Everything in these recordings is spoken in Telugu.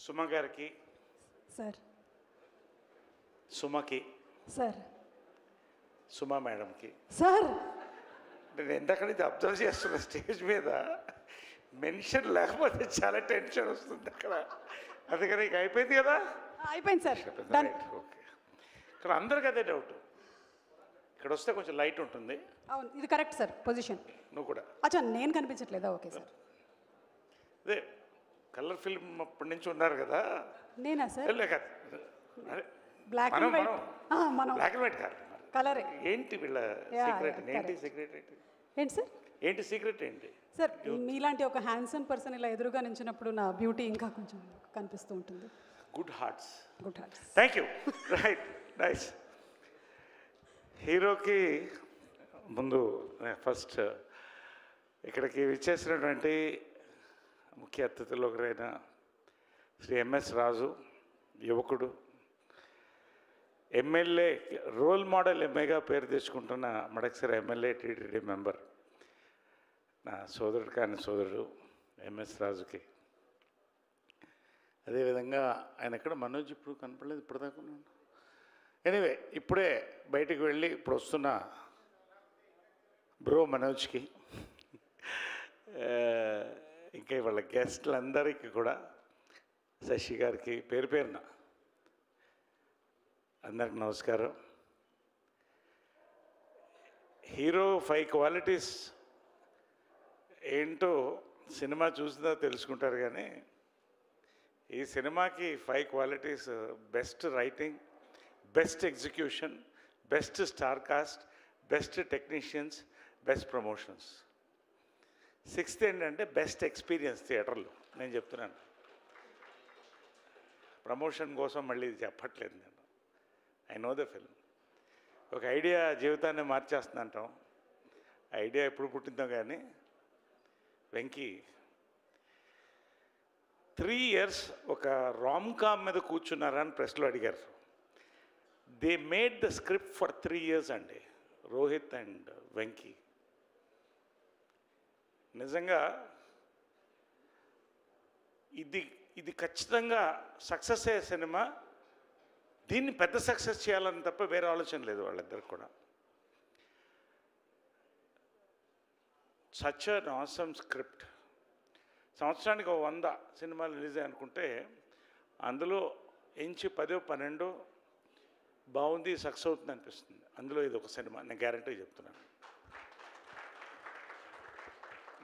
సుమ గారికి సార్ సుమకి సార్ సుమ మేడంకి సార్ నేను ఎంతక్కడి నుంచి అబ్జర్వ్ చేస్తున్న స్టేజ్ మీద మెన్షన్ లేకపోతే చాలా టెన్షన్ వస్తుంది అక్కడ. అందుకని ఇక అయిపోయింది కదా, అయిపోయింది సార్ డన్. ఓకే. ఇక్కడ అందరికి అదే డౌట్, ఇక్కడ వస్తే కొంచెం లైట్ ఉంటుంది. అవును ఇది కరెక్ట్ సార్ పొజిషన్. నువ్వు కూడా అచ్చా నేను కనిపించట్లేదా? Okay sir. అదే కలర్ ఫిల్మ్ అప్పటి నుంచి ఉన్నారు కదా. నేనా సార్? బ్లాక్ అండ్ వైట్ మనం బ్లాక్ అండ్ వైట్ కాదు కలరే. ఏంటి వీళ్ళ సీక్రెట్? ఏంటి సీక్రెట్? ఏంటి సార్? ఏంటి సీక్రెట్ ఏంటి సార్ మీలాంటి ఒక హ్యాండ్సమ్ పర్సన్ ఇలా ఎదురుగా నించినప్పుడు నా బ్యూటీ ఇంకా కొంచెం కనిపిస్తూ ఉంటుంది. Good hearts. Good hearts. Thank you. Right, nice. హీరోకి ముందు ఫస్ట్ ఇక్కడికి విచ్చేసినటువంటి ముఖ్య అతిథులు ఒకరైన శ్రీ ఎంఎస్ రాజు, యువకుడు, ఎమ్మెల్యే, రోల్ మోడల్ ఎంఏగా పేరు తెచ్చుకుంటున్న మడకసిర ఎమ్మెల్యే, టీటీడీ మెంబర్, నా సోదరుడు కాని సోదరుడు ఎంఎస్ రాజుకి. అదేవిధంగా ఆయన ఎక్కడ మనోజ్ ఇప్పుడు కనపడలేదు ఇప్పటిదాకా. ఎనీవే ఇప్పుడే బయటికి వెళ్ళి ఇప్పుడు వస్తున్న బ్రో మనోజ్కి, ఇంకా వాళ్ళ గెస్ట్లందరికీ కూడా, శశి గారికి పేరు పేరున అందరికి నమస్కారం. హీరో 5 క్వాలిటీస్ ఏంటో సినిమా చూసినా తెలుసుకుంటారు, కానీ ఈ సినిమాకి 5 qualities: best writing, best execution, best star cast, best technicians, best promotions. 6th ఏంటంటే బెస్ట్ ఎక్స్పీరియన్స్ థియేటర్లో. నేను చెప్తున్నాను, ప్రమోషన్ కోసం మళ్ళీ ఇది చెప్పట్లేదు నేను. I know the film. ఒక ఐడియా జీవితాన్ని మార్చేస్తుందంటాం. ఐడియా ఎప్పుడు పుట్టిందో కానీ వెంకీ 3 years ఒక రామ్కామ్ మీద కూర్చున్నారని ప్రెస్లో అడిగారు. They made the script for 3 years అండి, రోహిత్ అండ్ వెంకీ. నిజంగా ఇది ఖచ్చితంగా సక్సెస్ అయ్యే సినిమా. దీన్ని పెద్ద సక్సెస్ చేయాలని తప్ప వేరే ఆలోచన లేదు వాళ్ళిద్దరికి కూడా. Such an awesome script. సంవత్సరానికి 100 సినిమాలు రిలీజ్ అనుకుంటే అందులో ఎంచి 10-12 బాగుంది, సక్సెస్ అవుతుంది అనిపిస్తుంది. అందులో ఇది ఒక సినిమా, నేను గ్యారంటీ చెప్తున్నాను.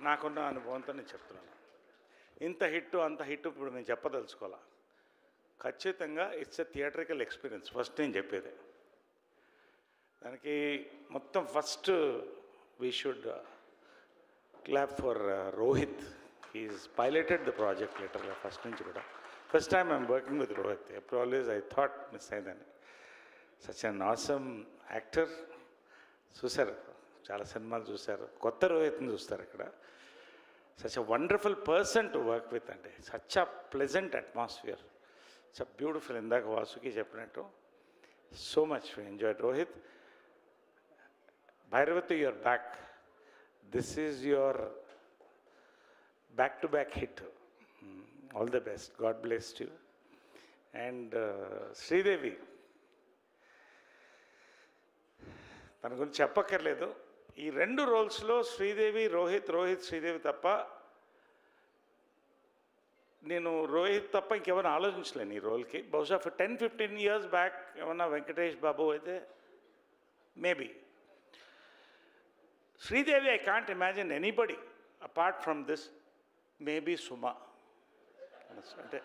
నాకున్న అనుభవంతో నేను చెప్తున్నాను. ఇంత హిట్ అంత హిట్ ఇప్పుడు నేను చెప్పదలుచుకోవాలా. ఖచ్చితంగా it's a theatrical experience. First నేను చెప్పేది దానికి మొత్తం first we should clap for Rohit. He's piloted the project లిటరల్గా ఫస్ట్ నుంచి కూడా. First time I'm working with Rohit. ఎప్పుడు ఆల్వేస్ ఐ థాట్ మిస్ అయిందని. Such an awesome actor. చూశారు, చాలా సినిమాలు చూశారు, కొత్త రోహిత్ని చూస్తారు ఇక్కడ. Such a wonderful person to work with అండి. Such a pleasant atmosphere, such a beautiful. ఇందాక వాసుకి చెప్పినట్టు so much we enjoyed Rohit. Bhairavathi, your back. This is your back to back hit. All the best. God bless you. And Sridevi, తన గురించి చెప్పక్కర్లేదు. ఈ 2 రోల్స్లో శ్రీదేవి, రోహిత్, శ్రీదేవి తప్ప నేను రోహిత్ తప్ప ఇంకెవరైనా ఆలోచించలేను ఈ రోల్కి. బహుశా 10-15 years బ్యాక్ ఏమన్నా వెంకటేష్ బాబు అయితే maybe. Sridevi I can't imagine anybody apart from this. Maybe Suma. అంటే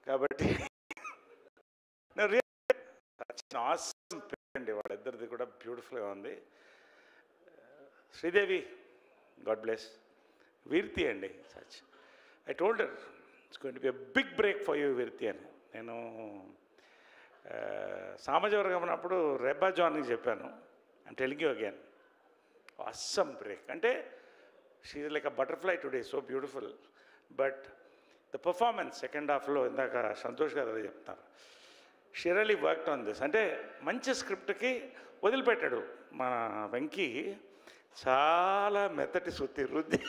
కాబట్టి ఆసమ్ అండి, వాళ్ళిద్దరిది కూడా బ్యూటిఫుల్గా ఉంది. Sridevi, God bless. వీర్తి అండి, such. I told her it's going to be a big break for you Virti అని. నేను సామాజవర్గం అన్నప్పుడు రెబ్బా జాన్కి చెప్పాను. I'm telling you again, awesome break. అంటే she is like a butterfly today, so beautiful. But the performance second హాఫ్లో ఇందాక సంతోష్ గారు అదే చెప్తున్నారు. She really worked on this. అంటే మంచి స్క్రిప్ట్కి వదిలిపెట్టాడు మన వెంకీ. చాలా మెత్తటి సుత్తి రుద్ది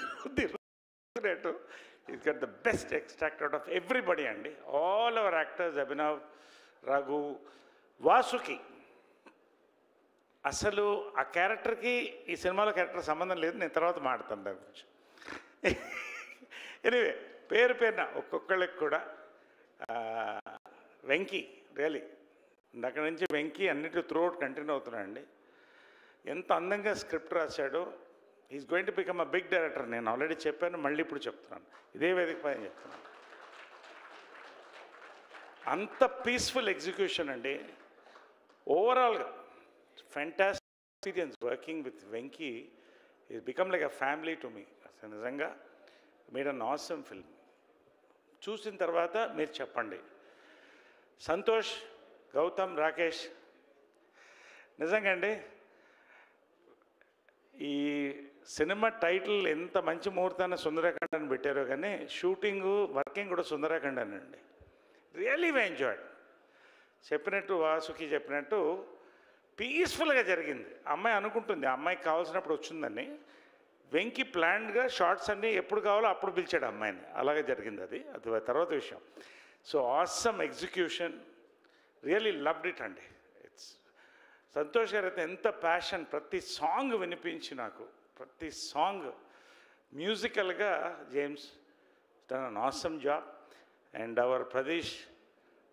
He's got the best extract out of everybody అండి. All our actors, Abhinav, Raghu, Vasuki. అసలు ఆ క్యారెక్టర్కి ఈ సినిమాలో క్యారెక్టర్ సంబంధం లేదు, నేను తర్వాత మాట్లాడతాను దాని గురించి. ఎనివే పేరున ఒక్కొక్కళ్ళకి కూడా వెంకీ రియలీ అక్కడి నుంచి వెంకీ అన్నిటి త్రూఅవుట్ కంటిన్యూ అవుతున్నాడండి. ఎంత అందంగా స్క్రిప్ట్ రాశాడో. Is going to become a big director. నేను ఆల్రెడీ చెప్పాను, మళ్ళీ ఇప్పుడు చెప్తున్నాను, ఇదే వేదిక పైన చెప్తున్నాను. అంత పీస్ఫుల్ ఎగ్జిక్యూషన్ అండి. ఓవరాల్గా fantastic experience working with Venky. Is become like a family to me. అసలు నిజంగా మేడ్ అన్ ఆసమ్ ఫిల్మ్. చూసిన తర్వాత మీరు చెప్పండి. సంతోష్, గౌతమ్, రాకేష్, నిజంగా అండి ఈ సినిమా టైటిల్ ఎంత మంచి ముహూర్తాన్ని సుందరాఖండ్ అని పెట్టారో కానీ షూటింగు వర్కింగ్ కూడా సుందరాఖండ్ అనండి. Really why enjoyed. చెప్పినట్టు వాసుకి చెప్పినట్టు పీస్ఫుల్గా జరిగింది. అమ్మాయి అనుకుంటుంది, ఆ అమ్మాయికి కావాల్సినప్పుడు వచ్చిందని. వెంకీ ప్లాన్డ్గా షార్ట్స్ అన్నీ ఎప్పుడు కావాలో అప్పుడు పిలిచాడు అమ్మాయిని. అలాగే జరిగింది అది తర్వాత విషయం. So awesome execution, really loved it అండి. ఇట్స్ సంతోష్ గారు అయితే ఎంత ప్యాషన్, ప్రతి సాంగ్ వినిపించి నాకు, ప్రతి సాంగ్ మ్యూజికల్గా James done an awesome job. And our Pradesh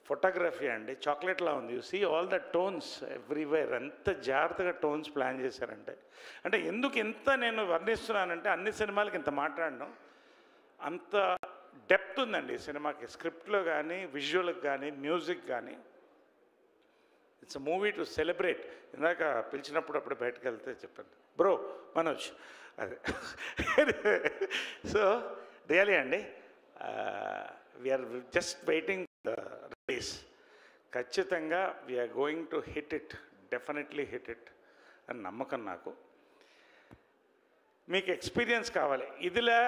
photography అండి చాక్లెట్లా ఉంది. You see all the tones everywhere. ఎంత జాగ్రత్తగా టోన్స్ ప్లాన్ చేశారంటే, అంటే ఎందుకు ఇంత నేను వర్ణిస్తున్నానంటే అన్ని సినిమాలకి ఇంత మాట్లాడను, అంత డెప్త్ ఉందండి ఈ సినిమాకి. స్క్రిప్ట్లో కానీ, విజువల్కి కానీ, మ్యూజిక్ కానీ. It's a movie to celebrate. ఇందాక పిలిచినప్పుడు అప్పుడు బయటకు వెళ్తే చెప్పాను, బ్రో మనోజ్ అదే. సో రియలీ అండి we're just waiting the release. ఖచ్చితంగా we're going to hit it, definitely hit it అని నమ్మకం నాకు. మీకు ఎక్స్పీరియన్స్ కావాలి. ఇదిలా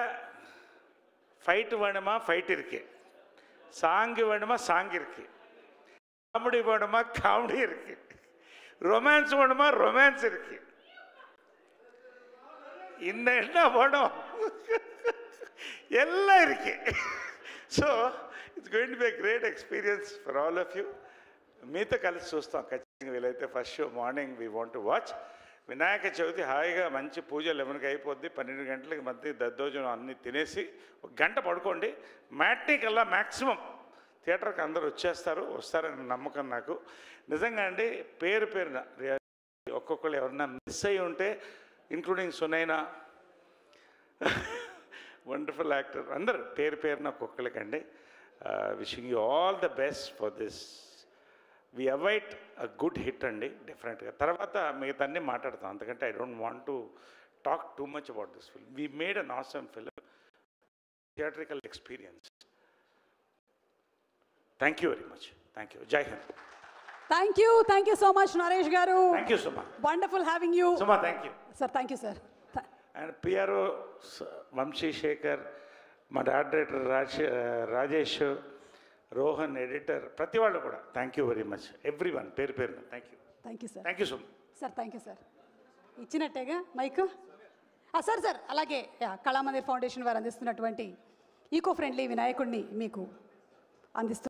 ఫైట్ వేணுమా ఫైట్ ఇరికి, సాంగ్ వేணுమా సాంగ్ ఇరికి, காமெடி வேணுமா காமெடி இருக்கு, ரொமான்ஸ் வேணுமா ரொமான்ஸ் இருக்கு, இன்னும் என்ன வேணும் எல்லாம் இருக்கு. So it's going to be a great experience for all of you. మీతో కలిసి చూస్తాం ఖచ్చితంగా. వీలైతే first show morning we want to watch. Vinayaka Chavithi హాయిగా మంచి పూజ 11కి అయిపోద్ది, 12 గంటలకి మధ్య దద్దోజనం అన్నీ తినేసి ఒక గంట పడుకోండి. మ్యాట్నీ కల్లా మ్యాక్సిమం థియేటర్కి అందరూ వస్తారని నమ్మకం నాకు. నిజంగా అండి పేరున ఒక్కొక్కరు ఎవరన్నా మిస్ అయ్యి ఉంటే, ఇంక్లూడింగ్ సునైనా వండర్ఫుల్ యాక్టర్, అందరు పేరున ఒక్కొక్కరికండి. Wishing you all the best for this. We await a good hit అండి డెఫినెట్గా. తర్వాత మిగతా అన్నీ మాట్లాడతాం, అంతకంటే I don't want to talk too much about this film. We made an awesome film, theatrical experience. Thank you very much. Thank you. జై Hind. Thank you so much Naresh garu. Thank you Suma. Wonderful having you Suma. Thank you sir. Thank you sir. And PRO Vamsi Sekhar, మా డైరెక్టర్ రాజేష్, రోహన్ ఎడిటర్, ప్రతి వాళ్ళు కూడా thank you very much. Everyone పేరున thank you. Thank you sir. Thank you so much sir. Thank you sir. ఇచ్చినట్టేగా మైక్. సార్ అలాగే కళామందిర్ ఫౌండేషన్ వారు అందిస్తున్నటువంటి ఈకో ఫ్రెండ్లీ వినాయకుడిని మీకు అందిస్తున్నారు.